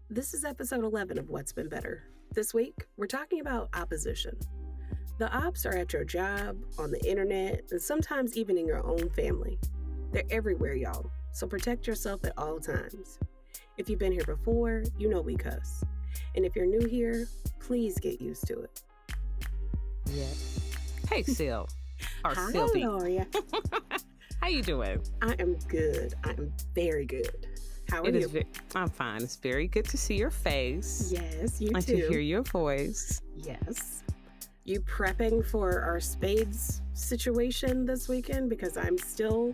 This is episode 11 of What's Been Better. This week, we're talking about opposition. The ops are at your job, on the internet, and sometimes even in your own family. They're everywhere, y'all, so protect yourself at all times. If you've been here before, you know we cuss. And if you're new here, please get used to it. Yes. Hey, Sil. Or Hi, Sylvie. Gloria. How you doing? I am good. I am very good. How are you? I'm fine. It's very good to see your face. Yes, you and too. to hear your voice. Yes. You prepping for our spades situation this weekend? Because I'm still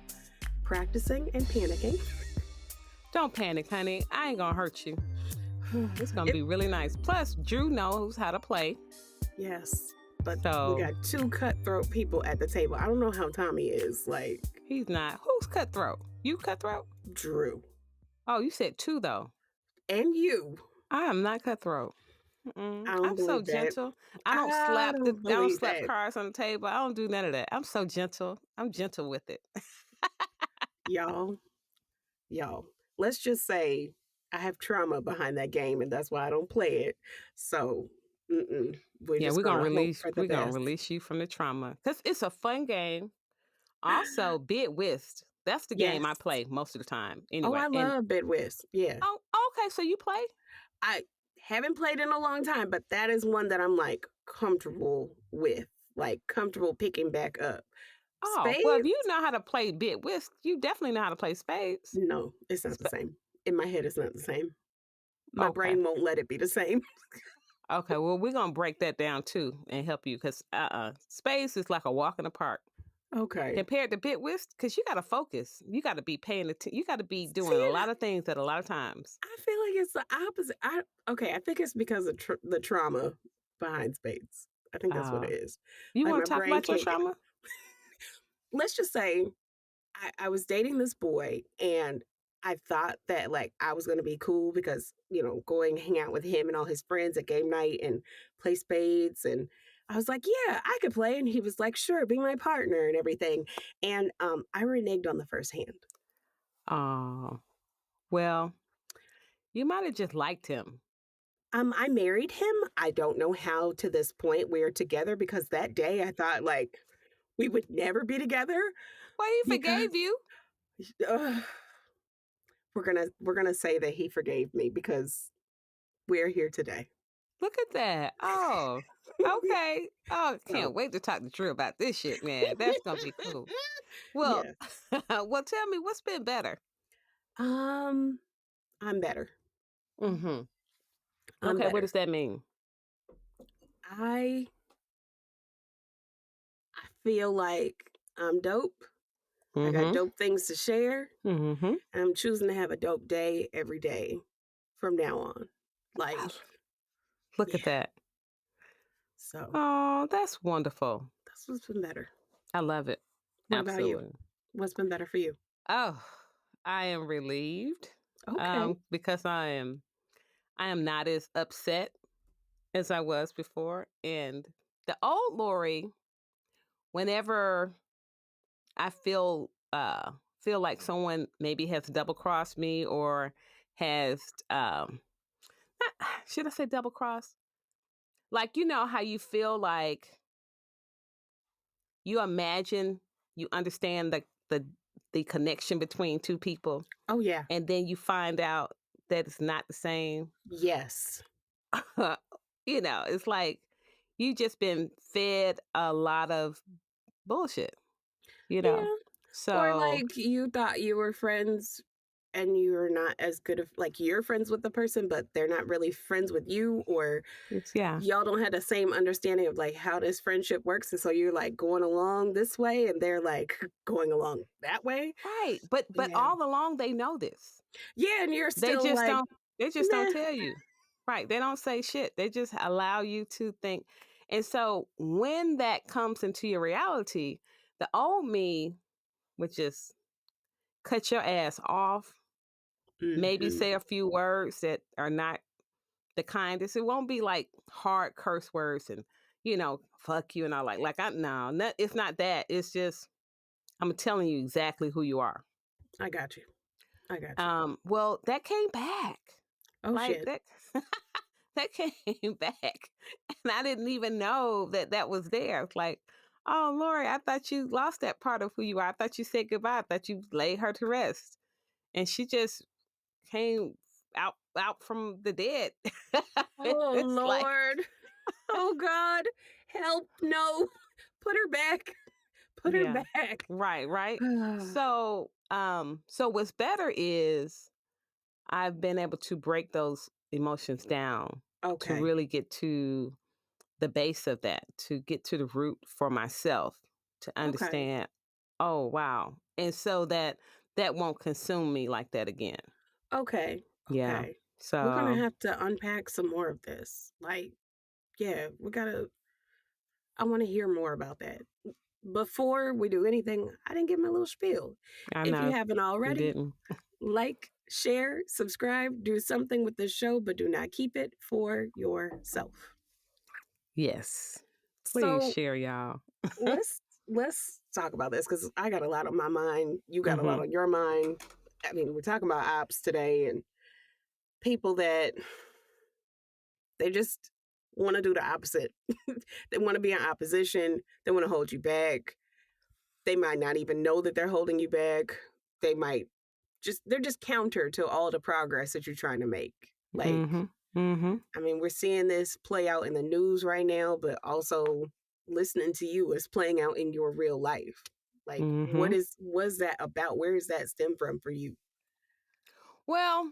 practicing and panicking. Don't panic, honey. I ain't gonna hurt you. It's gonna be really nice. Plus, Drew knows how to play. Yes. But So- we got two cutthroat people at the table. I don't know how Tommy is. Like, He's not. Who's cutthroat? You cutthroat? Drew. Oh, you said two, though. And you. I am not cutthroat. I don't I'm so believe that. gentle. I don't don't believe slap that. cards on the table. I don't do none of that. I'm so gentle. I'm gentle with it. Y'all, let's just say I have trauma behind that game, and that's why I don't play it. So, we're gonna release you from the trauma because it's a fun game. Also, Bid Whist. That's the game I Yes. play most of the time. Oh, Anyway, I love Bid Whist. Yeah. Oh, okay. So you play? I haven't played in a long time, but that is one that I'm like comfortable with, like comfortable picking back up. Oh, Spades? well, if you know how to play Bid Whist, you definitely know how to play spades. No, it's not the same. In my head, it's not the same. My Okay. brain won't let it be the same. Okay, well, we're gonna break that down too and help you because spades is like a walk in the park Okay. compared to Bid Whist because you got to focus. You got to be paying attention. You got to be doing See, a lot of things at a lot of times. I feel like it's the opposite. I think it's because of the trauma behind spades. I think that's what it is. You Like, want to my talk brain about your can't- trauma? Let's just say I was dating this boy, and I thought that like I was gonna be cool because going hang out with him and all his friends at game night and play spades, and I was like, yeah, I could play, and he was like, sure, be my partner and everything, and I reneged on the first hand. Oh, well, you might have just liked him. I married him. I don't know how to this point we're together because that day I thought like we would never be together. Well, he forgave you. We're gonna say that he forgave me because we're here today. Look at that. Oh, okay. Oh, can't wait to talk to Drew about this shit, man. That's gonna be cool. Well, well, tell me what's been better. I'm better. Mm-hmm. I'm Okay, what better. does that mean? I feel like I'm dope. I got dope things to share. Mm-hmm. And I'm choosing to have a dope day every day from now on. Like, look at that. So, oh, that's wonderful. That's what's been better. I love it. What Absolutely. about you? What's been better for you? Oh, I am relieved. Okay. Because I am not as upset as I was before. And the old Lori, whenever I feel like someone maybe has double crossed me or has should I say double crossed? Like, you know how you feel like you imagine you understand the connection between two people. Oh yeah. And then you find out that it's not the same. Yes. It's like you just been fed a lot of bullshit. Yeah. So or like you thought you were friends and you're not as good of like you're friends with the person, but they're not really friends with you, or y'all don't have the same understanding of like how this friendship works, and so you're like going along this way and they're like going along that way. Right. But all along they know this. Yeah, and you're still they just don't tell you. Right. They don't say shit. They just allow you to think. And so when that comes into your reality, the old me would just cut your ass off. Maybe say a few words that are not the kindest. It won't be like hard curse words and, fuck you and all it's not that. It's just, I'm telling you exactly who you are. I got you. Well, that came back. Oh Like shit. that that came back. And I didn't even know that that was there. It's like, oh, Lori, I thought you lost that part of who you are. I thought you said goodbye. I thought you laid her to rest. And she just came out from the dead. Oh It's like, Lord. Oh God. Help. No. Put her back. Put her yeah. back. Right, right. So what's better is I've been able to break those emotions down to Okay. really get to the base of that, to get to the root for myself, to Okay. understand, oh wow. And so that that won't consume me like that again. Okay. Yeah. Okay. We're gonna So have to unpack some more of this. Like, yeah, I want to hear more about that. Before we do anything, I didn't give my little spiel. I If you know haven't you already, didn't. like, share, subscribe, do something with this show, but do not keep it for yourself. Yes. Please So share, y'all. let's talk about this because I got a lot on my mind. You got a lot Hmm. on your mind. I mean, we're talking about ops today and people that they just want to do the opposite. They want to be in opposition. They want to hold you back. They might not even know that they're holding you back. They might they're just counter to all the progress that you're trying to make. Like, Hmm. Hmm. I mean, we're seeing this play out in the news right now, but also listening to you is playing out in your real life. Like, Hmm. what's that about? Where does that stem from for you? Well,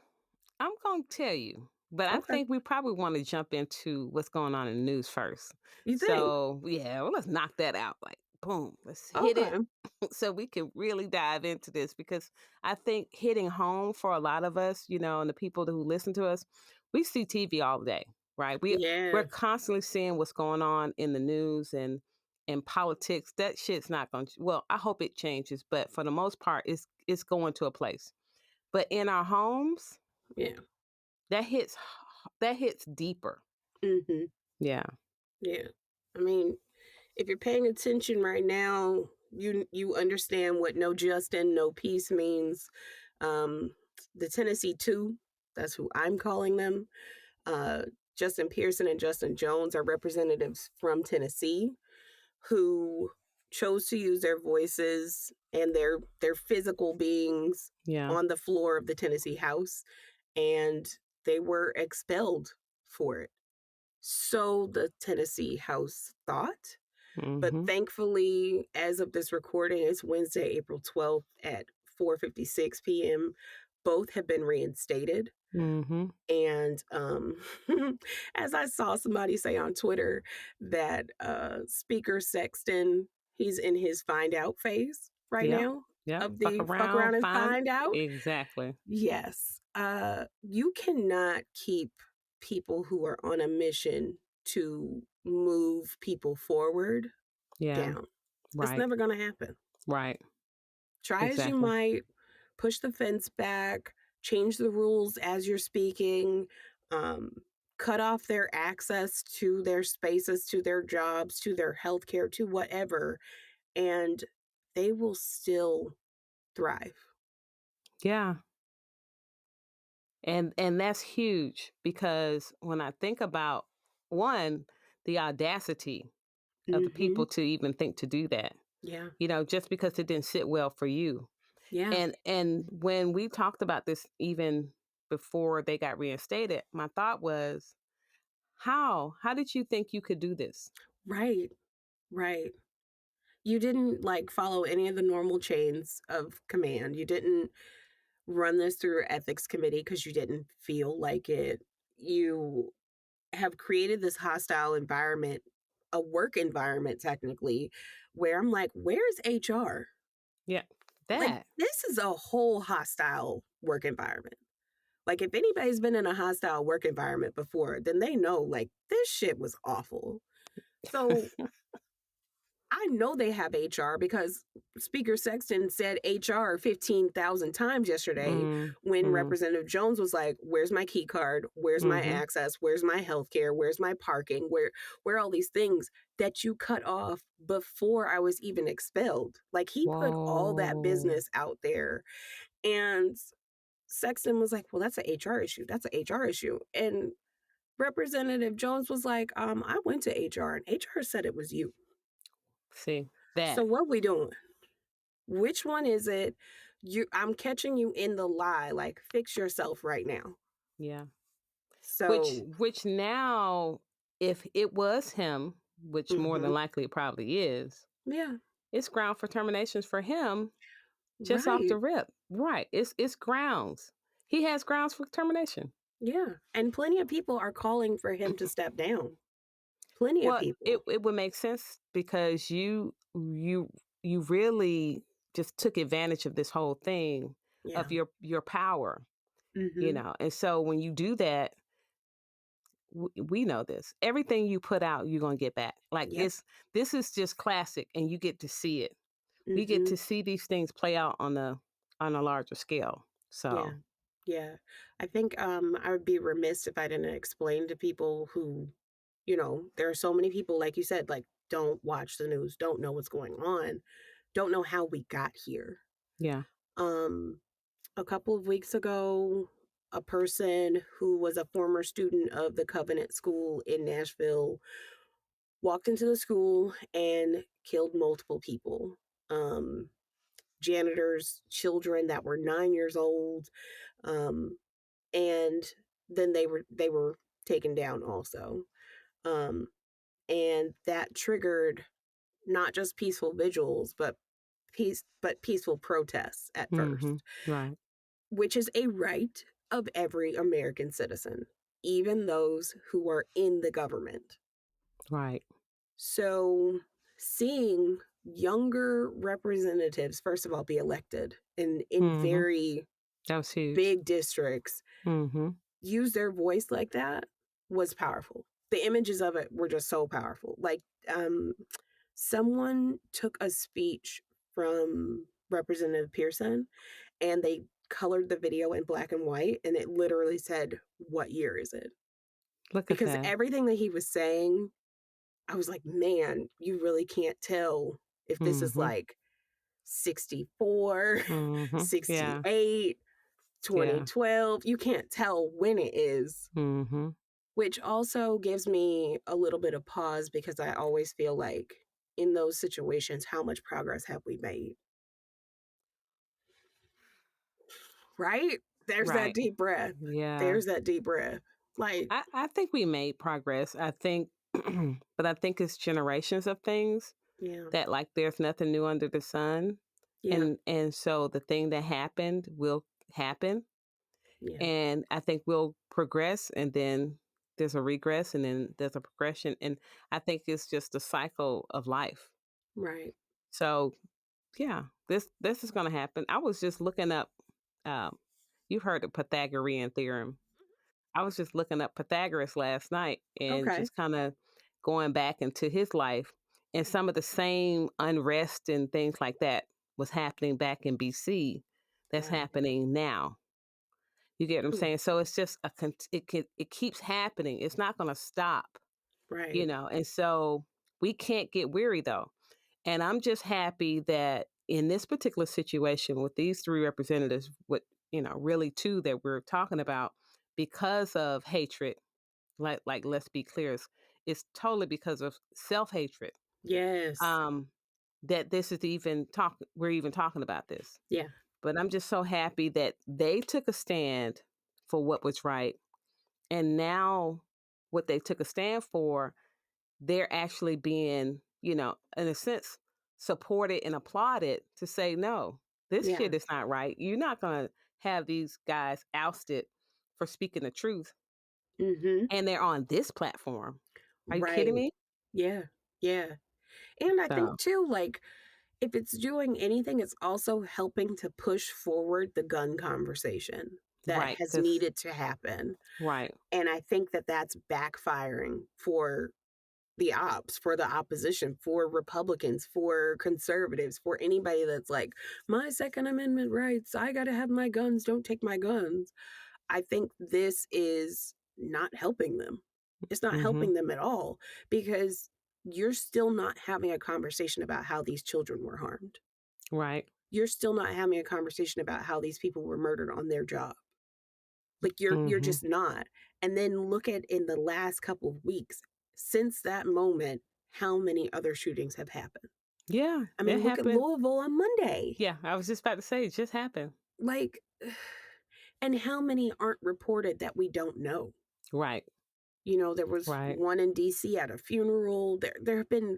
I'm going to tell you, but I Okay. think we probably want to jump into what's going on in the news first. You think? So, yeah, well, let's knock that out. Like, boom, let's hit it Okay. so we can really dive into this because I think hitting home for a lot of us, and the people who listen to us, we see TV all day, right? We're Yeah. constantly seeing what's going on in the news and politics. That shit's not going to, well, I hope it changes, but for the most part, it's going to a place. But in our homes, Yeah. that hits that hits deeper. Mm-hmm. Yeah. Yeah. I mean, if you're paying attention right now, you understand what no Justin, no peace means. Um, the Tennessee Two, that's who I'm calling them. Uh, Justin Pearson and Justin Jones are representatives from Tennessee who chose to use their voices and their physical beings Yeah. on the floor of the Tennessee House, and they were expelled for it. So the Tennessee House thought. But Mhm. thankfully, as of this recording, it's Wednesday, April 12th at 4:56 p.m. Both have been reinstated. Mhm. And as I saw somebody say on Twitter that Speaker Sexton, he's in his find out phase right Yep. now Yep. of Fuck the fuck around, around and find find out. exactly. Yes. You cannot keep people who are on a mission to move people forward Yeah. down. It's Right. never going to happen. Right. Try as you Exactly. might, push the fence back, change the rules as you're speaking, um, cut off their access to their spaces, to their jobs, to their healthcare, to whatever, and they will still thrive. Yeah. And that's huge because when I think about one, the audacity of the Mm-hmm. people to even think to do that, Yeah. just because it didn't sit well for you. Yeah. And when we talked about this even before they got reinstated, my thought was, how did you think you could do this? Right. Right. You didn't like follow any of the normal chains of command. You didn't run this through ethics committee because you didn't feel like it. You have created this hostile environment, a work environment technically, where I'm like, where's HR? Yeah. Like, That. this is a whole hostile work environment. Like, if anybody's been in a hostile work environment before, then they know, like, this shit was awful. So I know they have HR because Speaker Sexton said HR 15,000 times yesterday Mm, when mm, Representative Jones was like, "Where's my key card? Where's my mhm. access? Where's my health care? Where's my parking? Where are all these things that you cut off before I was even expelled?" Like, he put all that Whoa. business out there. And Sexton was like, well, that's an HR issue. That's an HR issue. And Representative Jones was like, I went to HR and HR said it was you. See So that. what we doing? Which one is it? I'm catching you in the lie. Like, fix yourself right now. Yeah. Which So, which now, if it was him, which more than mhm, likely it probably is, yeah, it's ground for terminations for him just off right. the rip. Right. It's grounds. He has grounds for termination. Yeah. And plenty of people are calling for him to step down. Plenty of Well, it people. it would make sense because you really just took advantage of this whole thing Yeah. of your power, Hmm. And so when you do that, we know this. Everything you put out, you're gonna get back. Like Yep. this is just classic, and you get to see it. We get Hmm. to see these things play out on a larger scale. Yeah. So Yeah. I think I would be remiss if I didn't explain to people who, there are so many people, like you said, like don't watch the news, don't know what's going on, don't know how we got here. yeah. Um, a couple of weeks ago, a person who was a former student of the Covenant School in Nashville walked into the school and killed multiple people. Um, Janitors, children that were 9 years old, um, and then they were taken down also. Um, and that triggered not just peaceful vigils, but peaceful protests at Hmm. first, Right. which is a right of every American citizen, even those who are in the government. Right. So seeing younger representatives, first of all, be elected in Hmm. very That was huge. big districts, Hmm. use their voice like that was powerful. The images of it were just so powerful. Like, um, someone took a speech from Representative Pearson and they colored the video in black and white, and it literally said, "What year is it?" Look at Because that. everything that he was saying, I was like, man, you really can't tell if this is Hmm. like 64, Hmm. Yeah. 68, Yeah. 2012. You can't tell when it is, Hmm. which also gives me a little bit of pause because I always feel like in those situations, how much progress have we made? Right? There's that Right. deep breath. Yeah. There's that deep breath. Like, I think we made progress. I think, but I think it's generations of things yeah, that like there's nothing new under the sun, yeah, and so the thing that happened will happen, yeah, and I think we'll progress, and then there's a regress, and then there's a progression, and I think it's just a cycle of life. right. So yeah, this is going to happen. I was just looking up. Um, you've heard the Pythagorean theorem. I was just looking up Pythagoras last night and Okay. just kind of going back into his life, and some of the same unrest and things like that was happening back in BC that's Wow. happening now. You get what I'm Hmm. saying? So it's just it keeps happening. It's not going to stop, Right. And so we can't get weary though. And I'm just happy that in this particular situation with these three representatives, with really two that we're talking about, because of hatred, like let's be clear, it's totally because of self-hatred, Yes. um that this is even we're even talking about this. Yeah. But I'm just so happy that they took a stand for what was right, and now what they took a stand for, they're actually being, in a sense, supported and applauded to say, no, this Yeah. shit is not right. You're not going to have these guys ousted for speaking the truth. Mhm. And they're on this platform. Are you kidding Right. me? Yeah. Yeah. And I think So, too, like, if it's doing anything, it's also helping to push forward the gun conversation that right. has Because, needed to happen. right. And I think that that's backfiring for the ops, for the opposition, for Republicans, for conservatives, for anybody that's like, my Second Amendment rights, I got to have my guns, don't take my guns. I think this is not helping them. It's not Hmm. helping them at all because you're still not having a conversation about how these children were harmed. Right. you're still not having a conversation about how these people were murdered on their job. Like you're Mm-hmm. just not. And then look at in the last couple of weeks since that moment, how many other shootings have happened. Yeah, I it mean, look at happened. Louisville on Monday. Yeah, I was just about to say it just happened. Like, and how many aren't reported that we don't know? Right, You know, there was right. one in DC at a funeral. There have been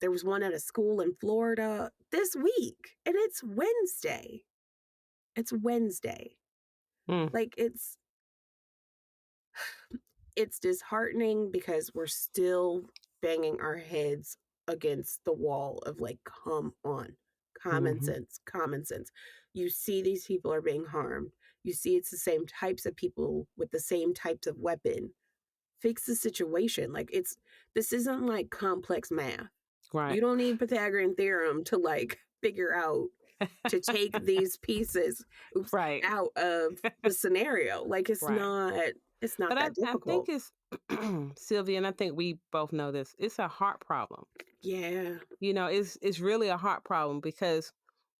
there was one at a school in Florida this week, and it's Wednesday. It's Wednesday. Mm, Like it's disheartening because we're still banging our heads against the wall of like, come on, common mm-hmm. sense, common sense. You see these people are being harmed. You see it's the same types of people with the same types of weapon. Fix the situation. Like this isn't like complex math. Right. You don't need Pythagorean theorem to like figure out to take these pieces Right. out of the scenario. Like Right. it's not But I, that I think difficult. it's Sylvia, and I think we both know this. It's a heart problem. Yeah. It's really a heart problem because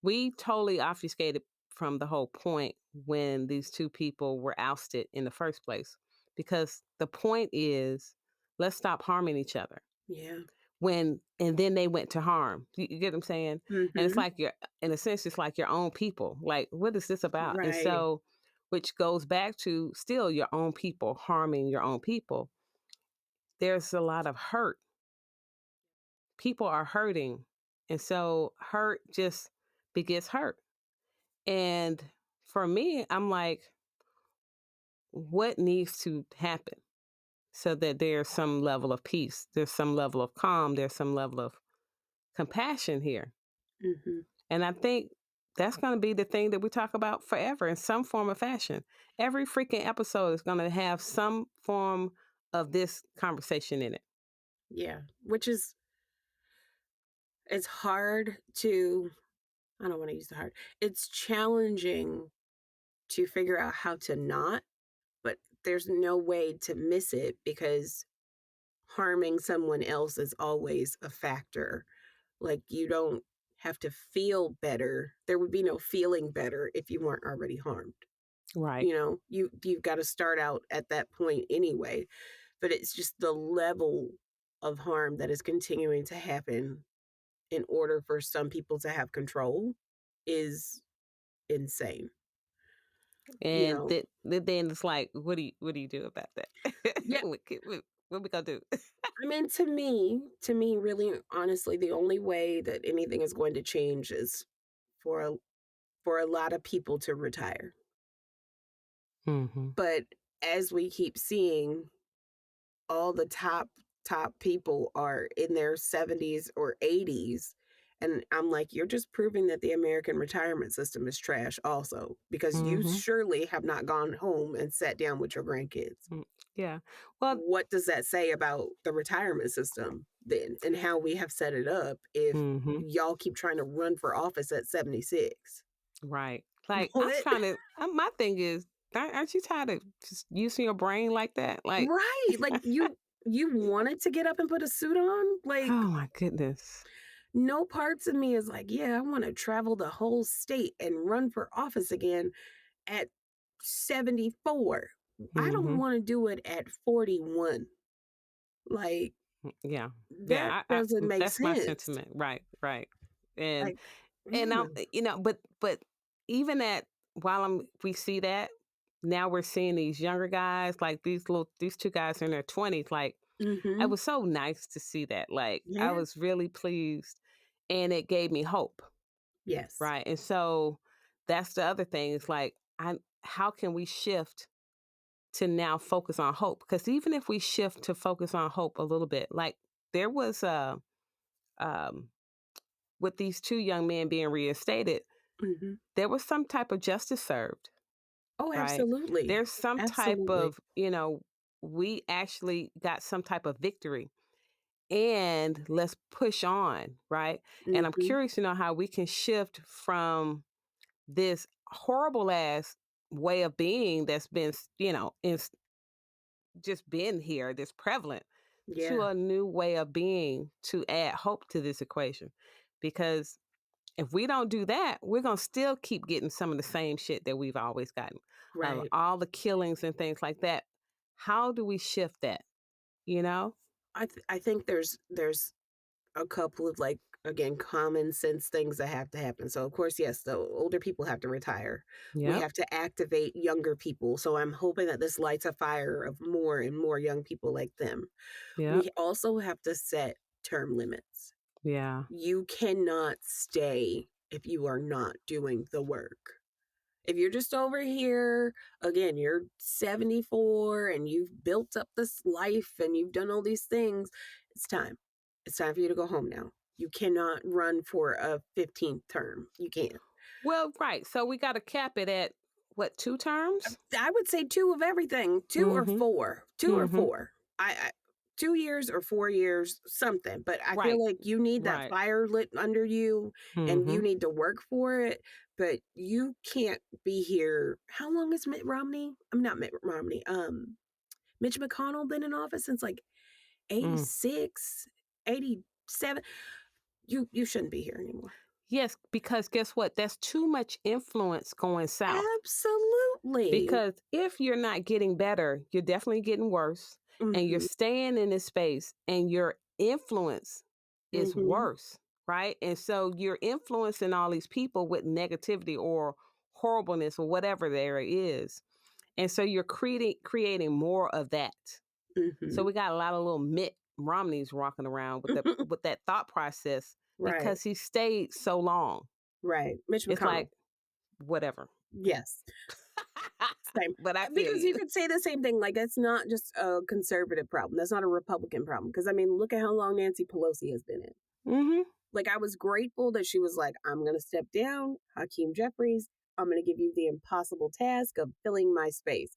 we totally obfuscated from the whole point when these two people were ousted in the first place. Because the point is, let's stop harming each other. Yeah. And then they went to harm. You get what I'm saying? And it's Mhm. like in a sense, it's like your own people. Like, what is this about? And Right. so, which goes back to still your own people harming your own people. There's a lot of hurt. People are hurting. And so hurt just begets hurt. And for me, I'm like, what needs to happen so that there's some level of peace, there's some level of calm, there's some level of compassion here. Mhm. And I think that's going to be the thing that we talk about forever in some form of fashion. Every freaking episode is going to have some form of this conversation in it. Yeah. Which is it's hard to I don't want to use the hard. It's challenging to figure out how to not, but there's no way to miss it because harming someone else is always a factor. Like you don't have to feel better. There would be no feeling better if you weren't already harmed. Right. You know, you've got to start out at that point anyway. But it's just the level of harm that is continuing to happen in order for some people to have control is insane. You And know, then it's like, what do you do about that? yeah. What we gonna do? I mean, to me, really, honestly, the only way that anything is going to change is for a, for a lot of people to retire. Mm-hmm. But as we keep seeing, all the top people are in their 70s or 80s, and I'm like, you're just proving that the American retirement system is trash also, because you Mm-hmm. surely have not gone home and sat down with your grandkids. Mm, yeah. Well, What does that say about the retirement system then, and how we have set it up if mm-hmm. y'all keep trying to run for office at 76? Right. Like I'm What? trying to. My thing is, aren't you tired of just using your brain like that? Like, Right, like you wanted to get up and put a suit on? Like, oh my goodness. no parts of me is like, yeah, I want to travel the whole state and run for office again at 74. I don't Mm-hmm. want to do it at 41. Like, Yeah. that Yeah. doesn't make That's my sense. sentiment. Right. Right. And Like, and I'm, yeah. but even at while we see that now we're seeing these younger guys like these two guys in their 20s. Like it Mm-hmm. was so nice to see that. Like I Yeah. was really pleased, and it gave me hope. Yes. Right. And so that's the other thing. It's like, how can we shift to now focus on hope? Because even if we shift to focus on hope a little bit, like there was um, with these two young men being reinstated, Mm-hmm. there was some type of justice served, Oh, right? absolutely. There's some type Absolutely. of, we actually got some type of victory and let's push on, right? And I'm Mm-hmm. curious to know how we can shift from this horrible ass way of being that's been, just been here, this prevalent, to Yeah. a new way of being to add hope to this equation. Because If we don't do that, we're going to still keep getting some of the same shit that we've always gotten. Right. All the killings and things like that. How do we shift that? You know? I think there's a couple of like again common sense things that have to happen. So of course, yes, the older people have to retire. We Yep. have to activate younger people. So I'm hoping that this lights a fire of more and more young people like them. Yep. We also have to set term limits. Yeah. You cannot stay if you are not doing the work. If you're just over here, again, you're 74 and you've built up this life and you've done all these things, it's time. It's time for you to go home now. You cannot run for a 15th term. You can't. Well, right. So we got to cap it at what, 2 terms? I would say two of everything, two or Mhm. four, two or Mhm. four. I 2 years or 4 years, something. But I feel Right. like you need that Right. fire lit under you and you Mhm. need to work for it. But you can't be here. How long has Mitt Romney? I'm not Mitt Romney. Mitch McConnell been in office since like Mm. 86, 87. You shouldn't be here anymore. Yes, because guess what? That's too much influence going south. Absolutely. Because if you're not getting better, you're definitely getting worse, and you're Mm-hmm. staying in this space and your influence is Mm-hmm. worse, right? And so you're influencing all these people with negativity or horribleness or whatever there is. And so you're creating more of that. So Mm-hmm. we got a lot of little Mitt Romneys walking around with that thought process Right. because he stayed so long. Right. Mitch It's McConnell. like whatever. Yes. Same. But I feel Because you you. could say the same thing. Like, it's not just a conservative problem. That's not a Republican problem. Because, I mean, look at how long Nancy Pelosi has been in. Mhm. Like, I was grateful that she was like, I'm going to step down, Hakeem Jeffries. I'm going to give you the impossible task of filling my space,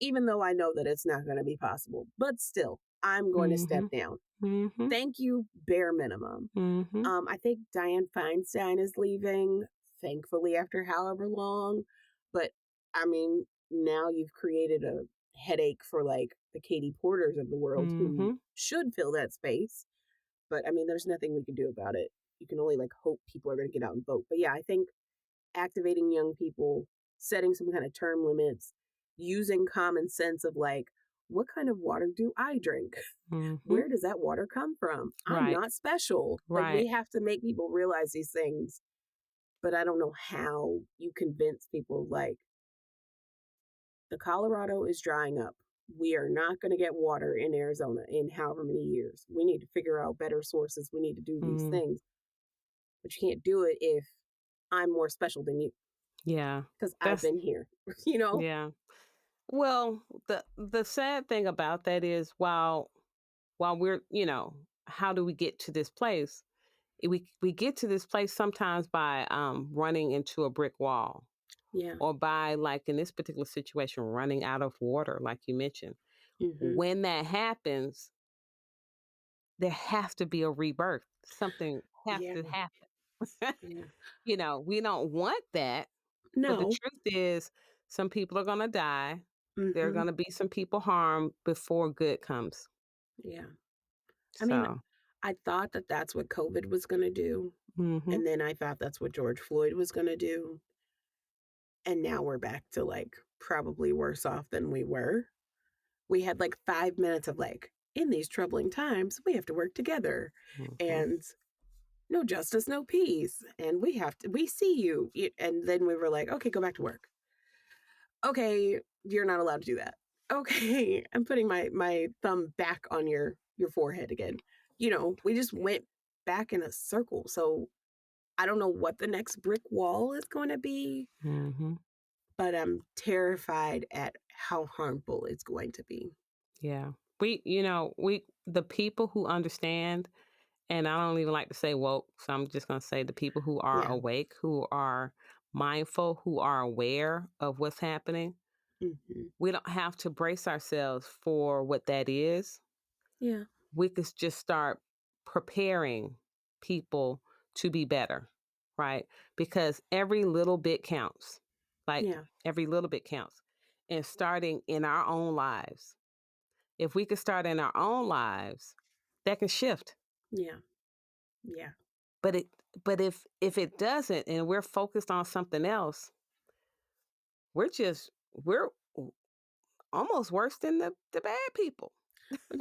even though I know that it's not going to be possible. But still, I'm going to step Mhm. down. Mhm. Thank you, bare minimum. Mhm. I think Dianne Feinstein is leaving, thankfully, after however long. But I mean, now you've created a headache for like the Katie Porters of the world who Mhm. should fill that space. But I mean, there's nothing we can do about it. You can only like hope people are going to get out and vote. But yeah, I think activating young people, setting some kind of term limits, using common sense of like, what kind of water do I drink? Mhm. Where does that water come from? I'm Right. not special. Like, we Right. have to make people realize these things. But I don't know how you convince people like the Colorado is drying up. We are not going to get water in Arizona in however many years. We need to figure out better sources. We need to do these Mm. things. But you can't do it if I'm more special than you Yeah. because I've That's been here, you know? yeah. Well, the sad thing about that is while we're, how do we get to this place? We get to this place sometimes by running into a brick wall Yeah. or by, like in this particular situation, running out of water like you mentioned. Mm-hmm. When that happens, there has to be a rebirth. Something has Yeah. to happen. Yeah. We don't want that, but the No. truth is some people are going to die. There are Mm-hmm. going to be some people harmed before good comes. Yeah. I mean, So, I thought that that's what COVID was going to do. mhm. And then I thought that's what George Floyd was going to do. And now we're back to like probably worse off than we were. We had like 5 minutes of like, in these troubling times, we have to work together. Mhm. And no justice, no peace. And we see you. And then we were like, okay, go back to work. Okay, you're not allowed to do that. Okay, I'm putting my thumb back on your forehead again. We just went back in a circle. So I don't know what the next brick wall is going to be, Mhm. but I'm terrified at how harmful it's going to be. Yeah. We the people who understand, and I don't even like to say woke, so I'm just going to say the people who are Yeah. awake, who are mindful, who are aware of what's happening. Hmm. We don't have to brace ourselves for what that is. Yeah. We could just start preparing people to be better, right? Because every little bit counts. Like Yeah. every little bit counts. And starting in our own lives. If we could start in our own lives, that can shift. Yeah. Yeah. But it but if it doesn't and we're focused on something else, we're almost worse than the bad people.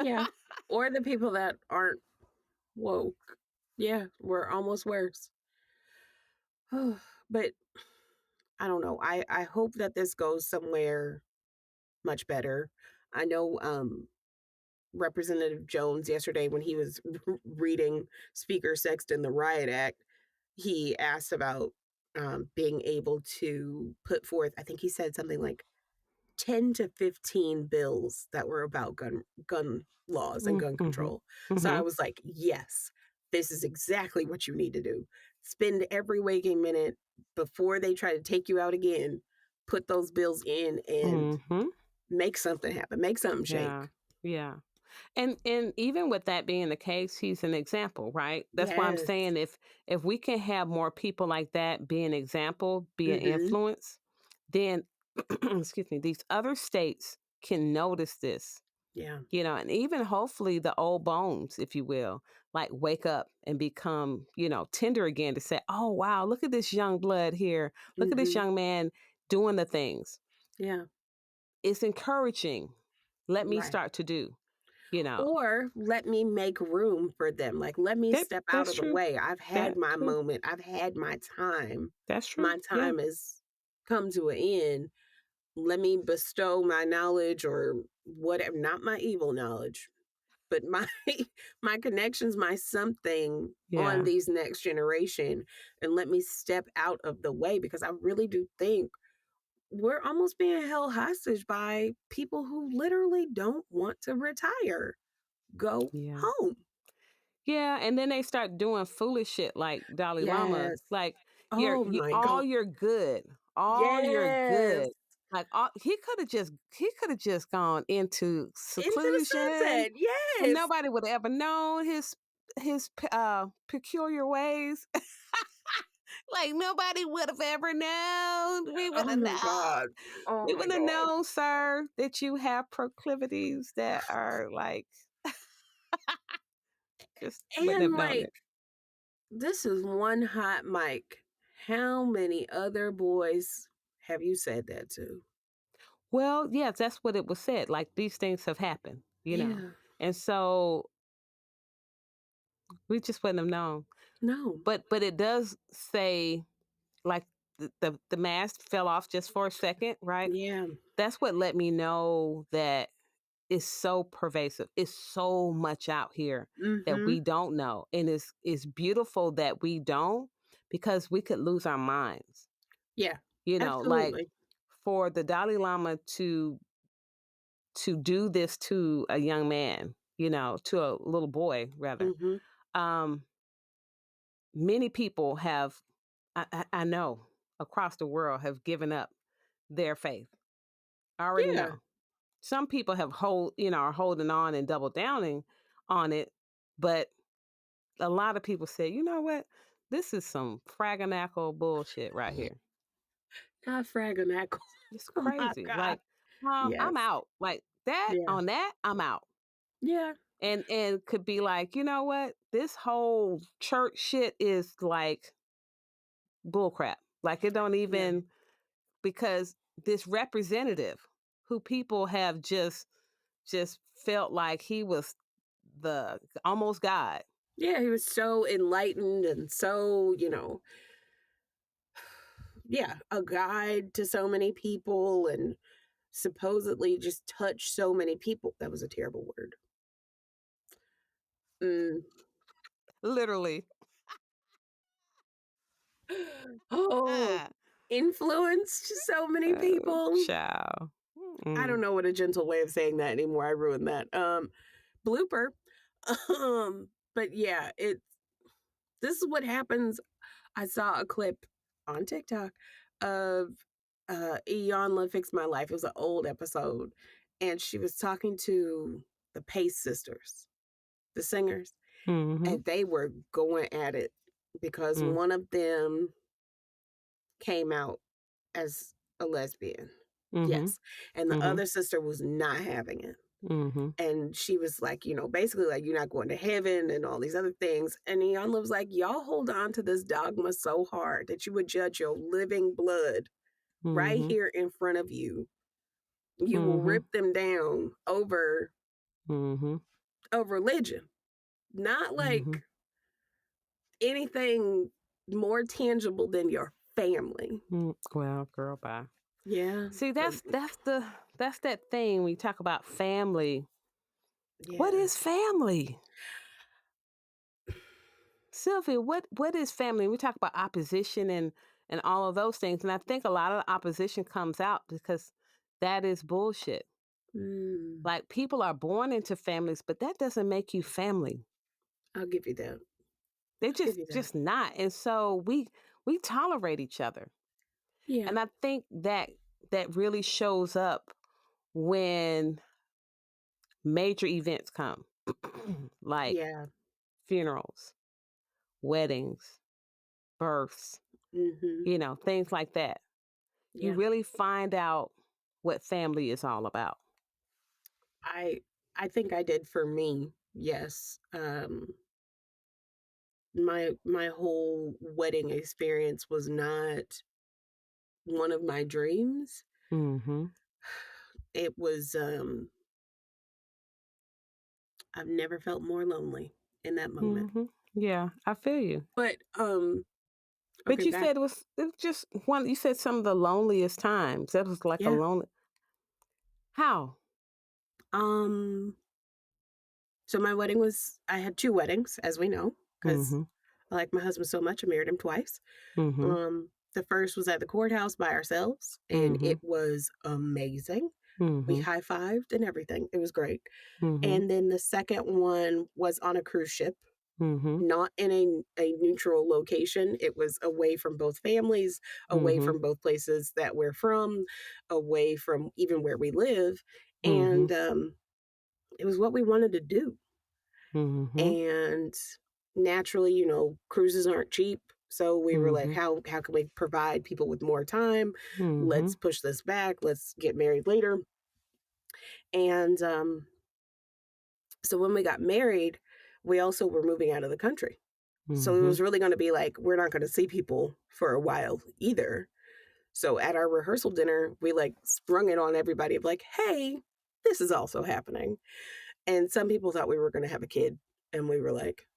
Yeah. Or the people that aren't woke. Yeah, we're almost worse. But I don't know. I hope that this goes somewhere much better. I know Representative Jones yesterday when he was reading Speaker Sexton the Riot Act, he asked about being able to put forth, I think he said something like 10 to 15 bills that were about gun laws and gun Mm-hmm. control. So I Mm-hmm. was like, yes, this is exactly what you need to do. Spend every waking minute before they try to take you out again, put those bills in and Mm-hmm. make something happen, make something shake. Yeah. Yeah. And even with that being the case, he's an example, right? That's why I'm Yes. saying if we can have more people like that be an example, be an Mm-hmm. influence, then excuse me, these other states can notice this, Yeah. and even hopefully the old bones, if you will, like wake up and become, tender again to say, oh wow, look at this young blood here. Look at this Mm-hmm. young man doing the things. Yeah. It's encouraging. Let me Right. start to do, you know. Or let me make room for them. Like, let me That step out that's of the true. way. I've had That my true. moment. I've had my time. That's true. My Yeah. time has come to an end. Let me bestow my knowledge or whatever, not my evil knowledge, but my my connections, my something on Yeah. these next generation and let me step out of the way because I really do think we're almost being held hostage by people who literally don't want to retire. Go Yeah. home. Yeah, and then they start doing foolish shit like Dalai Lama. Yes. Like Oh my all god. you're good, all you're Yes. good. Like he could have just gone into Into the seclusion, sunset. and Yes. nobody would have ever known his peculiar ways. Like nobody would have ever known. We would Oh have my known. god. Oh We my would have god. known, sir, that you have proclivities that are like just wouldn't And have known like it. this is one hot mic. How many other boys have you said that to? Well, yes, that's what it was said. Like these things have happened. Yeah. And so we just wouldn't have known. No. But it does say like the mask fell off just for a second, right? Yeah. That's what let me know that it's so pervasive. It's so much out here that Mm-hmm. we don't know. And it's beautiful that we don't because we could lose our minds. Yeah. Like Absolutely. for the Dalai Lama to do this to a young man, to a little boy rather. Mm-hmm. Um, Many people have, I know, across the world have given up their faith. I already Yeah. know. Some people are holding on and double downing on it, but a lot of people say, you know what, this is some fraganacle bullshit right here. Not Fraggle. It's Oh my crazy. god. Like, Yes. I'm out. Like that Yeah. on that, I'm out. Yeah. And could be like, you know what? This whole church shit is like bullcrap. Like it don't Yeah. even because this representative who people have just felt like he was the almost God. Yeah. He was so enlightened and so, yeah, a guide to so many people and supposedly just touched so many people. That was a terrible word. Mm. Literally. Oh, Ah. influenced so many Oh, people. child. I don't Mm. know what a gentle way of saying that anymore. I ruined that. Blooper. But yeah, this is what happens. I saw a clip on TikTok of Iyanla Fix My Life. It was an old episode, and she was talking to the Pace sisters, the singers, Mm-hmm. and they were going at it because Mm. one of them came out as a lesbian. Mm-hmm. Yes. And the Mm-hmm. other sister was not having it. Mm-hmm. And she was like, basically like, you're not going to heaven and all these other things. And Iyanla was like, y'all hold on to this dogma so hard that you would judge your living blood right Mm-hmm. here in front of you. You will Mm-hmm. rip them down over Mm-hmm. a religion, not Mm-hmm. like anything more tangible than your family. Well, girl, bye. Yeah. See, So, that's that thing when you talk about family. What yeah. is family? Sylvia, what is family? We talk about opposition and all of those things, and I think a lot of the opposition comes out because that is bullshit. Mm, Like people are born into families, but that doesn't make you family. I'll give you that. They I'll give just you that. just not. And so we tolerate each other. Yeah. And I think that really shows up when major events come. Like Yeah. funerals, weddings, births, Hmm. things like that. You Yeah. really find out what family is all about. I I think I did for me. Yes. My whole wedding experience was not one of my dreams. Mm-hmm. It was I've never felt more lonely in that moment. Mm-hmm. Yeah, I feel you. But But okay, you back. said it was just one. You said some of the loneliest times. That was like a Yeah. lonely. How? Um so my wedding was I had two weddings, as we know, cuz Mm-hmm. I like my husband so much. I married him twice. Mm-hmm. The first was at the courthouse by ourselves, and Mm-hmm. it was amazing. We Mm-hmm. high-fived and everything. It was great. Mm-hmm. And then the second one was on a cruise ship, Mm-hmm. not in a neutral location. It was away from both families, away Mm-hmm. from both places that we're from, away from even where we live. Mm-hmm. And it was what we wanted to do. Mm-hmm. And naturally, cruises aren't cheap. So we were like, Mm-hmm. how can we provide people with more time? Mm-hmm. Let's push this back. Let's get married later. And so when we got married, we also were moving out of the country. So it Mm-hmm. was really going to be like, we're not going to see people for a while either. So at our rehearsal dinner, we like sprung it on everybody of like, hey, this is also happening. And some people thought we were going to have a kid. And we were like,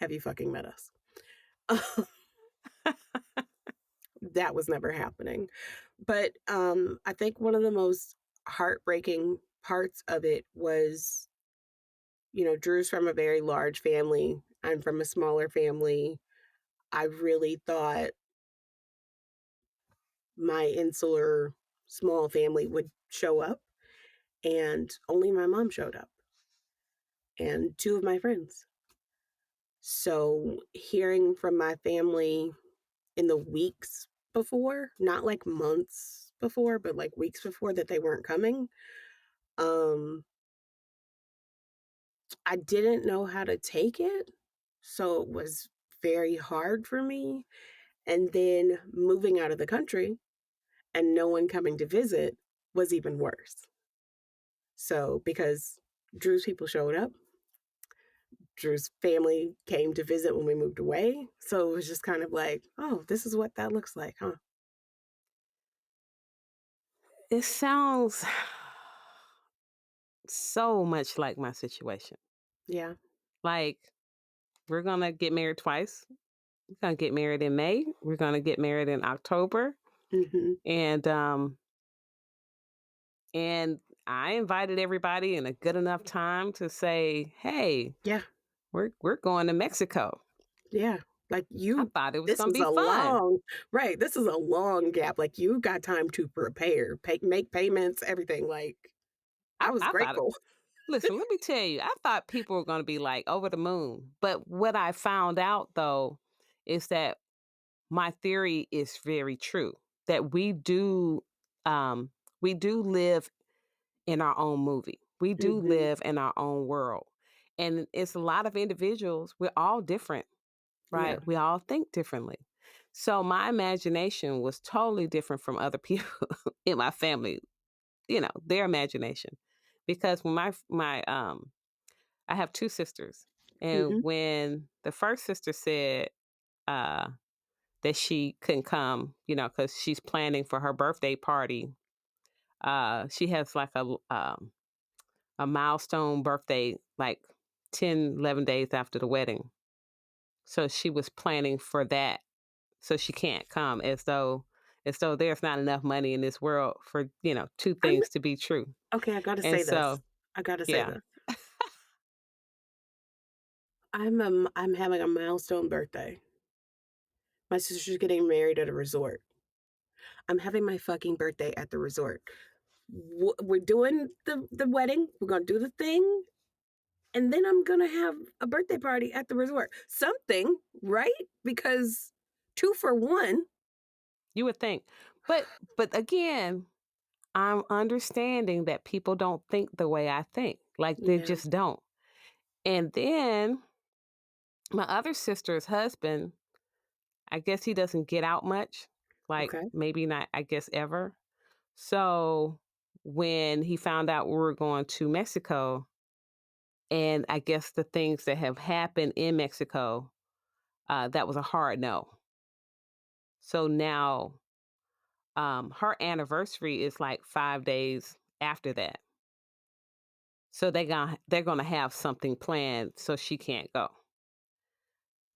have you fucking met us? That was never happening. But I think one of the most heartbreaking parts of it was, Drew's from a very large family. I'm from a smaller family. I really thought my insular small family would show up, and only my mom showed up and two of my friends. So hearing from my family in the weeks before, not like months before, but like weeks before that they weren't coming, um I didn't know how to take it. So it was very hard for me. And then moving out of the country and no one coming to visit was even worse. So because Drew's people showed up, Drew's family came to visit when we moved away. So it was just kind of like, oh, this is what that looks like, huh? It sounds so much like my situation. Yeah. Like we're gonna get married twice. We're gonna get married in May. We're gonna get married in October. Hmm. And and I invited everybody in a good enough time to say, hey, Yeah. we're going to Mexico. Yeah. Like I you, thought it was this gonna was be a fun. long, right. This is a long gap. Like you got time to prepare, make payments, everything. Like I was I thought grateful. listen, let me tell you, I thought people were going to be like over the moon. But what I found out though is that my theory is very true that um we do live in our own movie. We do Hmm. live in our own world. And it's a lot of individuals, we're all different, Yeah. right? We all think differently. So my imagination was totally different from other people in my family, their imagination. because when my I have two sisters, and Hmm. when the first sister said uh that she couldn't come, because she's planning for her birthday party. She has like a milestone birthday, like 10, 11 days after the wedding. So she was planning for that. So she can't come, as though there's not enough money in this world for, two I'm things to be true. okay. I gotta And say this. so, I gotta say yeah. this. I'm having a milestone birthday. My sister's getting married at a resort. I'm having my fucking birthday at the resort. We're doing the wedding. We're gonna do the thing, and then I'm gonna have a birthday party at the resort. Something, right? Because two for one. You would think. But again, I'm understanding that people don't think the way I think. Like they Yeah. just don't. And then my other sister's husband, I guess he doesn't get out much. Like Okay. maybe not, I guess ever. So when he found out we were going to Mexico, and I guess the things that have happened in Mexico, that was a hard no. So now her anniversary is like 5 days after that. So they're gonna have something planned so she can't go.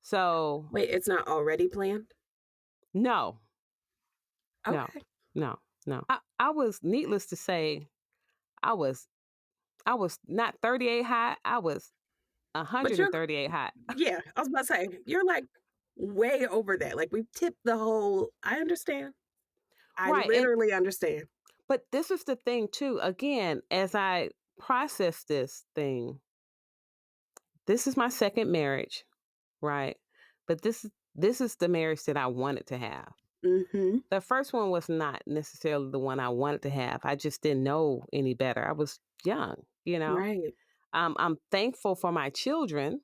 So Wait, it's not already planned? no, no, Okay. no, no. I was, needless to say, I was I was not 38 hot. I was But you're 138 hot. yeah, I was about to say, you're like way over that. Like we've tipped the whole I understand. I Right. And literally understand. but this is the thing too. Again, as I process this thing, this is my second marriage, right? But this is the marriage that I wanted to have. Mhm. The first one was not necessarily the one I wanted to have. I just didn't know any better. I was young. Right. I'm thankful for my children.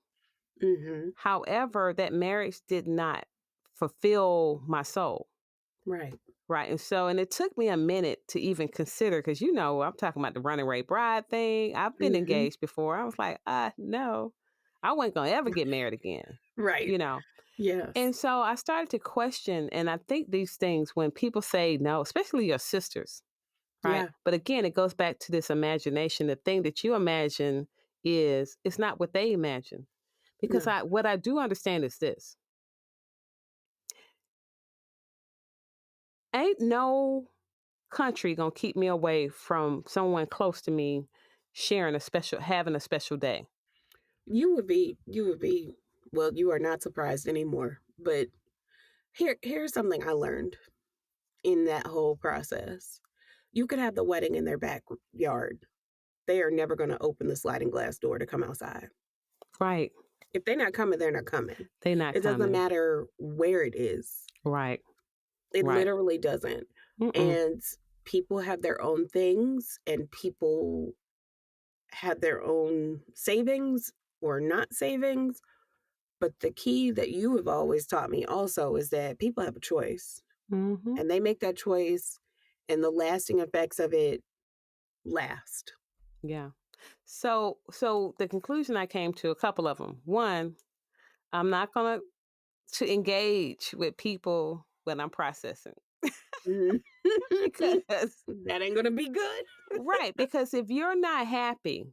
Mhm. However, that marriage did not fulfill my soul. Right. Right. And it took me a minute to even consider, because, I'm talking about the running ray bride thing. I've been Mhm. engaged before. I was like, no, I wasn't going to ever get married again, Right. you know? Yes. And so I started to question. And I think these things, when people say no, especially your sisters, right? Yeah. But again, it goes back to this imagination. The thing that you imagine it's not what they imagine. Because No. what I do understand is this: ain't no country gonna keep me away from someone close to me having a special day. You would be well, you are not surprised anymore. But here's something I learned in that whole process. You could have the wedding in their backyard. They are never going to open the sliding glass door to come outside. Right. If they're not coming, they're not coming. They not It doesn't coming. matter where it is. Right. It Right. literally doesn't. Mm-mm. And people have their own things, and people have their own savings or not savings. But the key that you have always taught me also is that people have a choice, Mm-hmm. and they make that choice, and the lasting effects of it last. Yeah. So the conclusion I came to, a couple of them. One, I'm not gonna to engage with people when I'm processing. Mhm. Because That ain't gonna be good. right, because if you're not happy,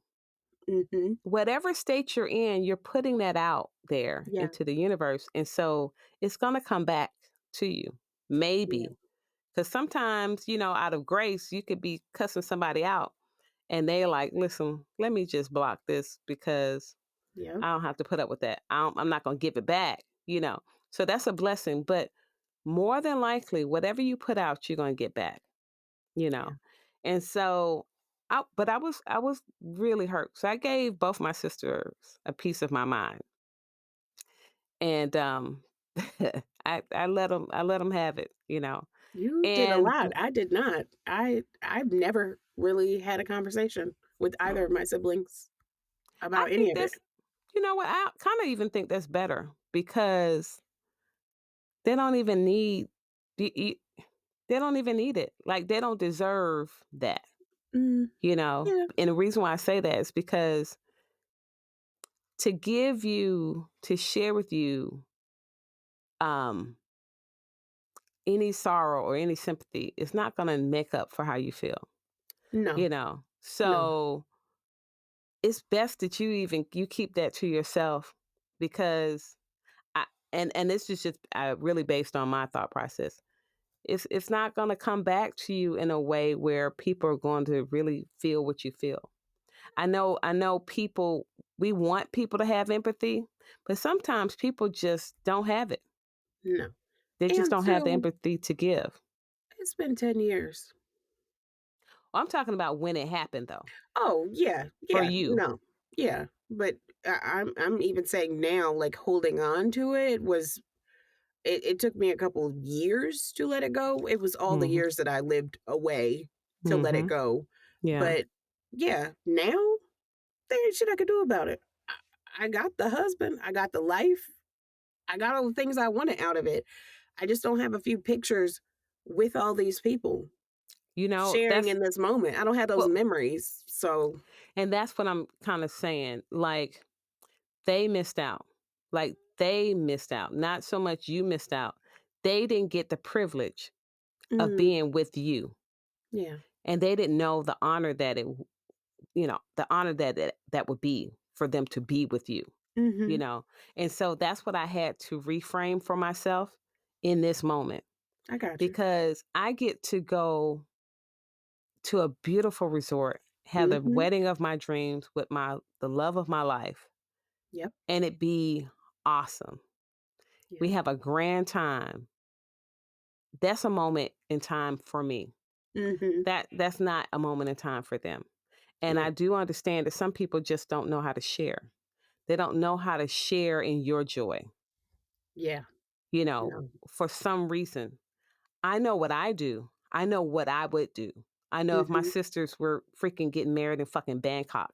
Mhm. whatever state you're in, you're putting that out there Yeah, into the universe. And so it's going to come back to you, yeah, maybe. Because sometimes, out of grace, you could be cussing somebody out and they like, listen, let me just block this because yeah, I don't have to put up with that. I'm not going to give it back. So that's a blessing. But more than likely, whatever you put out, you're going to get back you yeah. know. And so I was really hurt. So I gave both my sisters a piece of my mind. And I let them have it. You did a And lot. I did not. I've never really had a conversation with either of my siblings I about any think of it. that's you know what, I kind of even think that's better because they don't even need the- e- they don't even need it. Like they don't deserve that. Mm, you know? yeah. And the reason why I say that is because to share with you, um, any sorrow or any sympathy is not gonna make up for how you feel, No. you know? No. So, it's best that you keep that to yourself because I and this is just, really based on my thought process. It's not gonna come back to you in a way where people are going to really feel what you feel. I know people we want people to have empathy, but sometimes people just don't have it. No. They just And don't have the two, empathy to give. it's been 10 years. Well, I'm talking about when it happened though, Oh, yeah. for Yeah. you. No. Yeah. But I'm even saying now, like holding on to it was it took me a couple of years to let it go. It was all the Mhm. years that I lived away to let it Mhm. go. Yeah. But yeah, now there ain't shit I could do about it. I got the husband, I got the life, I got all the things I wanted out of it. I just don't have a few pictures with all these people You know, sharing that's in this moment. I don't have those well, memories. So, and that's what I'm kind of saying. Like they missed out. Like they missed out. Not so much you missed out. They didn't get the privilege of mm, being with you. yeah. And they didn't know the honor that the honor that would be for them to be with you, you Mhm. know. And so that's what I had to reframe for myself in this moment I got you. because I get to go to a beautiful resort, have the Mhm. wedding of my dreams with the love of my life, Yep. and it be awesome. We Yeah. have a grand time. That's a moment in time for me. Mhm. That's not a moment in time for them. And Yeah. I do understand that some people just don't know how to share. They don't know how to share in your joy, Yeah. you know, No. for some reason. I know what I do. I know what I would do. I know if my Mhm. sisters were freaking getting married in fucking Bangkok,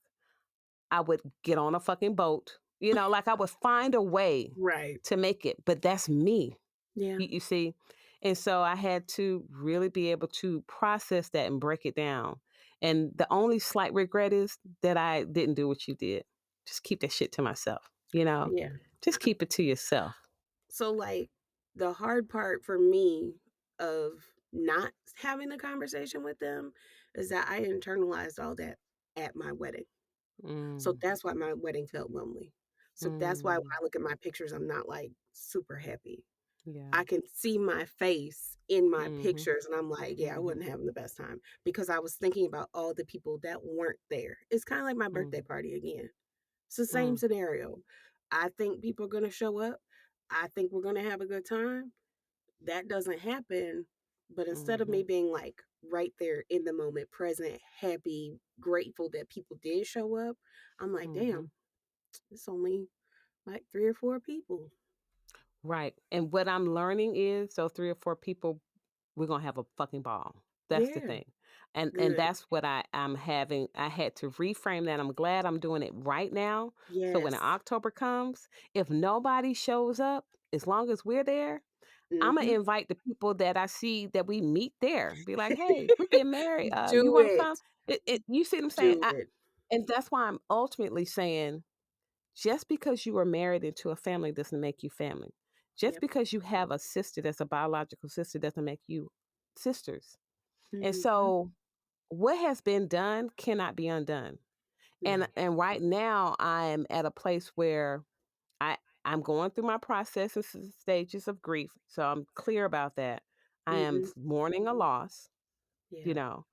I would get on a fucking boat. You know, like I would find a way Right. to make it. But that's me. Yeah. You see? And so I had to really be able to process that and break it down. And the only slight regret is that I didn't do what you did. Just keep that shit to myself, you know? Yeah. Just keep it to yourself. So, like, the hard part for me of not having the conversation with them is that I internalized all that at my wedding. So Mm, that's why my wedding felt lonely. So that's why when mm, I look at my pictures, I'm not like super happy. yeah. I can see my face in my Mhm, pictures, and I'm like, yeah, I mhm, wasn't having the best time because I was thinking about all the people that weren't there. It's kind of like my birthday mm, party again. It's the same mm, scenario. I think people are going to show up. I think we're going to have a good time. That doesn't happen. But instead of me mhm, being like right there in the moment, present, happy, grateful that people did show up, I'm like, mhm. damn, it's only like three or four people. Right. And what I'm learning is so 3 or 4 people, we're gonna have a fucking ball. That's the Yeah, thing. And good. that's what I'm having. I had to reframe that. I'm glad I'm doing it right now. So when Yes. October comes, if nobody shows up, as long as we're there, I'm gonna Hmm. invite the people that I see that we meet there. Be like, hey, we're getting married. You Do wanna it. come? You see what I'm saying? Do it. And that's why I'm ultimately saying just because you are married into a family doesn't make you family. Just Yep. because you have a sister that's a biological sister doesn't make you sisters. And Hmm. so what has been done cannot be undone. And No. and right now I'm at a place where I I'm going through my processes and stages of grief. So I'm clear about that. I am Hmm. mourning a loss, you Yeah. know.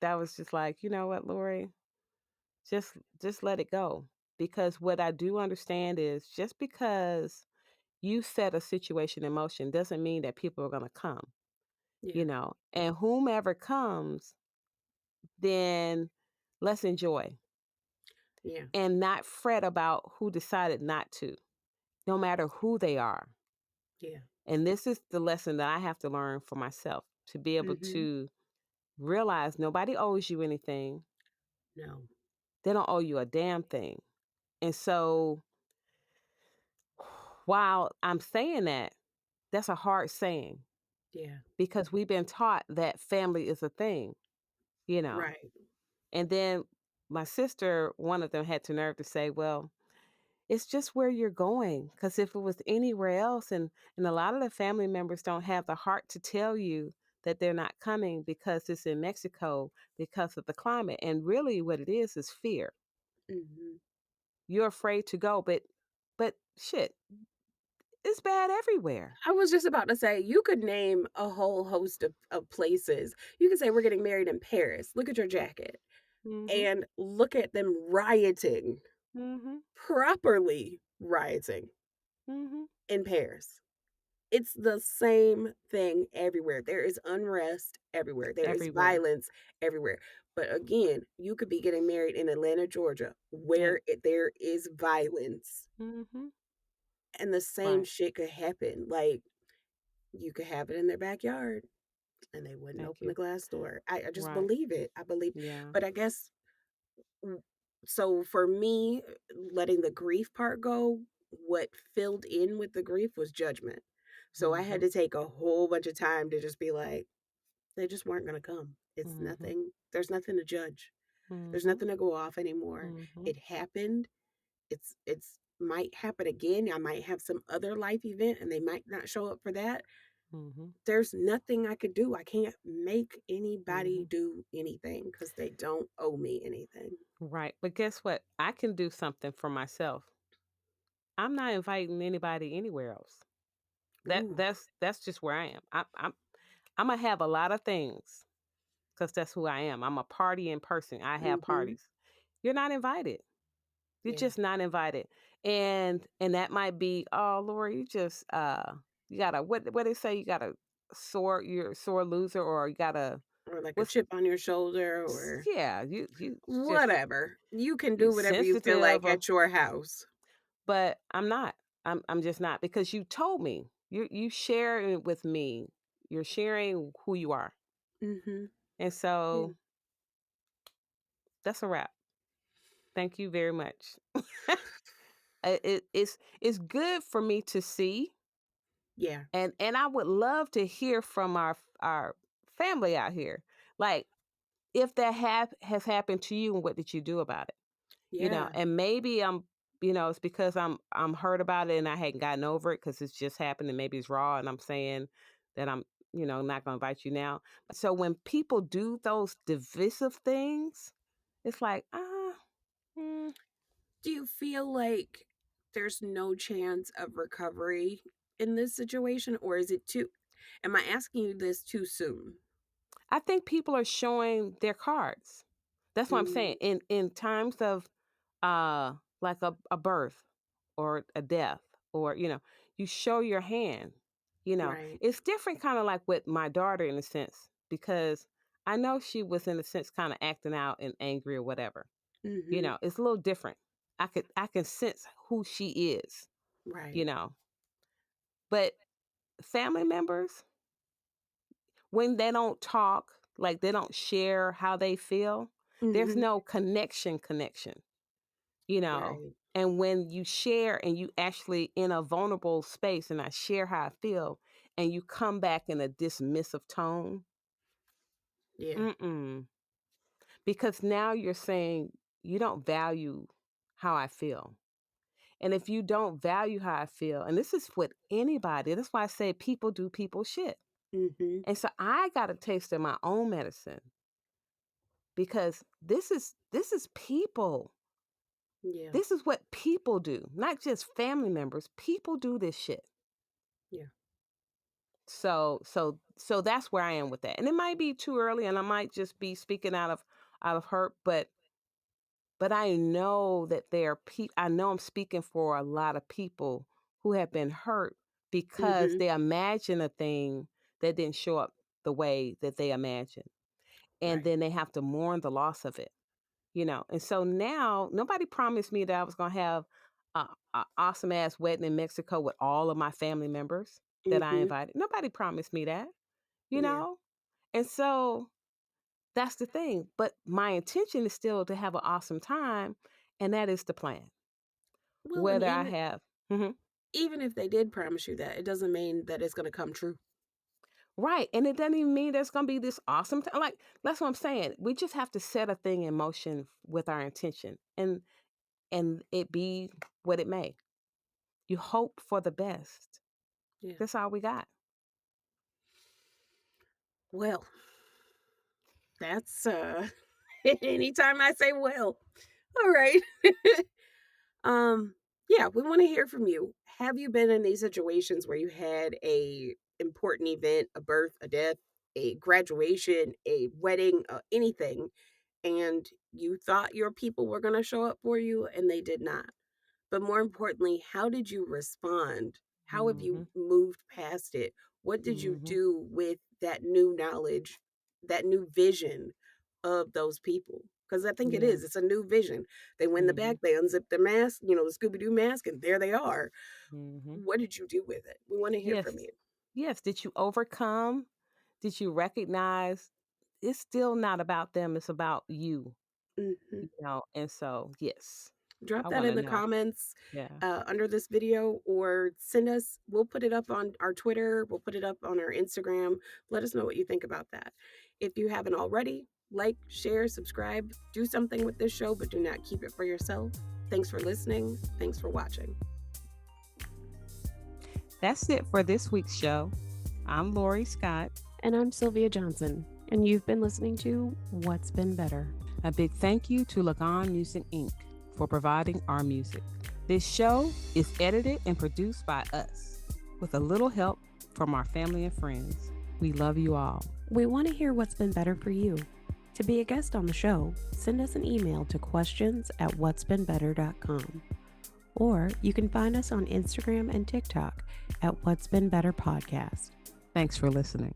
That was just like, you know what, Lori, just let it go. Because what I do understand is just because you set a situation in motion doesn't mean that people are going to come, Yeah. and whomever comes, then let's enjoy Yeah. and not fret about who decided not to, no matter who they are. Yeah. And this is the lesson that I have to learn for myself to be able Hmm. to realize nobody owes you anything. No. They don't owe you a damn thing. And so while I'm saying that, that's a hard saying Yeah. because we've been taught that family is a thing, you know. Right. And then my sister, one of them had the nerve to say, well, it's just where you're going. Because if it was anywhere else, and a lot of the family members don't have the heart to tell you that they're not coming because it's in Mexico because of the climate. And really, what it is fear. Hmm. You're afraid to go, but shit, it's bad everywhere. I was just about to say, you could name a whole host of places. You could say, we're getting married in Paris. Look at your jacket. Mhm. And look at them rioting, Mhm. properly rioting Mhm. in Paris. It's the same thing everywhere. There is unrest everywhere. There is Everywhere. violence everywhere. But again, you could be getting married in Atlanta, Georgia, Yeah. where there is violence, Mhm. and the same Right. shit could happen. Like, you could have it in their backyard and they wouldn't Thank open the you. glass door. I just Right. believe it. I believe, Yeah. but I guess w- so for me, letting the grief part go, what filled in with the grief was judgment. So I had Mhm. to take a whole bunch of time to just be like, they just weren't going to come. It's Mhm. nothing. There's nothing to judge. There's Mhm. nothing to go off anymore. Mhm. It happened. It's might happen again. I might have some other life event and they might not show up for that. Mhm. There's nothing I could do. I can't make anybody Mhm. do anything because they don't owe me anything. Right. But guess what? I can do something for myself. I'm not inviting anybody anywhere else. That Ooh, that's just where I am. I'm gonna have a lot of things because that's who I am. I'm a partying person. I have mm-hmm. parties. You're not invited. You're Yeah. just not invited. And that might be, oh Lord, you gotta what they say, you gotta you're a sore loser, or you gotta Or like a what's chip on your shoulder or yeah, you just whatever. You can you do whatever you feel like sensitive, or at your house. but I'm not. I'm just not, because you told me. You sharing with me. You're sharing who you are. Mm-hmm. And Yeah. so that's a wrap. Thank you very much. It's good for me to see, Yeah. and I would love to hear from our family out here. Like, if that has happened to you, and what did you do about it? Yeah. And maybe it's because I'm hurt about it and I hadn't gotten over it because it's just happened, and maybe it's raw, and I'm saying that I'm not going to invite you now. So when people do those divisive things, it's like, mm, Do you feel like there's no chance of recovery in this situation, or is it too? Am I asking you this too soon? I think people are showing their cards. That's what I'm saying. Mm, In times of uh like a birth or a death, or you show your hand. right. It's different, kind of like with my daughter, in a sense, because I know she was, in a sense, kind of acting out and angry or whatever. Mm-hmm. It's a little different. I can sense who she is, you Right. know. But family members, when they don't talk, like they don't share how they feel, there's Mm-hmm. no connection, you know. Right. And when you share and you actually in a vulnerable space, and I share how I feel, and you come back in a dismissive tone, Yeah. mm-mm. Because now you're saying you don't value how I feel. And if you don't value how I feel, and this is with anybody, that's why I say people do people shit. Mm-hmm. And so I got a taste of my own medicine, because this is people. Yeah. This is what people do, not just family members. People do this shit. Yeah. So that's where I am with that. And it might be too early, and I might just be speaking out of hurt, but I know that there are people. I know I'm speaking for a lot of people who have been hurt because Mm-hmm. they imagine a thing that didn't show up the way that they imagined. And Right. then they have to mourn the loss of it. And so now nobody promised me that I was going to have a awesome ass wedding in Mexico with all of my family members that I Mm-hmm. invited. Nobody promised me that, you Yeah. know? And so that's the thing. But my intention is still to have an awesome time. And that is the plan. Well, and Whether I have, Mhm. even if they did promise you that, it doesn't mean that it's going to come true. Right. And it doesn't even mean there's going to be this awesome time. Like, that's what I'm saying. We just have to set a thing in motion with our intention and it be what it may. You hope for the best. Yeah. That's all we got. Well, that's anytime I say well. All right. Yeah, we want to hear from you. Have you been in these situations where you had a important event, a birth, a death, a graduation, a wedding, anything, and you thought your people were going to show up for you and they did not? But more importantly, how did you respond? How have you Mm-hmm. moved past it? What did you Mm-hmm. do with that new knowledge, that new vision of those people? Because I think Yeah. it's a new vision. They win the Mm-hmm. back, they unzip their mask, the Scooby Doo mask, and there they are. Mm-hmm. What did you do with it? We want to hear Yes. from you. Yes. Did you overcome? Did you recognize it's still not about them? It's about you, Hmm. And so, yes, Drop I that want in to the know. comments Yeah. under this video, or send us, we'll put it up on our Twitter, we'll put it up on our Instagram. Let us know what you think about that. If you haven't already, like, share, subscribe, do something with this show, but do not keep it for yourself. Thanks for listening. Thanks for watching. That's it for this week's show. I'm Lori Scott. And I'm Sylvia Johnson. And you've been listening to What's Been Better. A big thank you to Lagon Music Inc. for providing our music. This show is edited and produced by us, with a little help from our family and friends. We love you all. We want to hear what's been better for you. To be a guest on the show, send us an email to questions@whatsbeenbetter.com. Or you can find us on Instagram and TikTok at What's Been Better Podcast. Thanks for listening.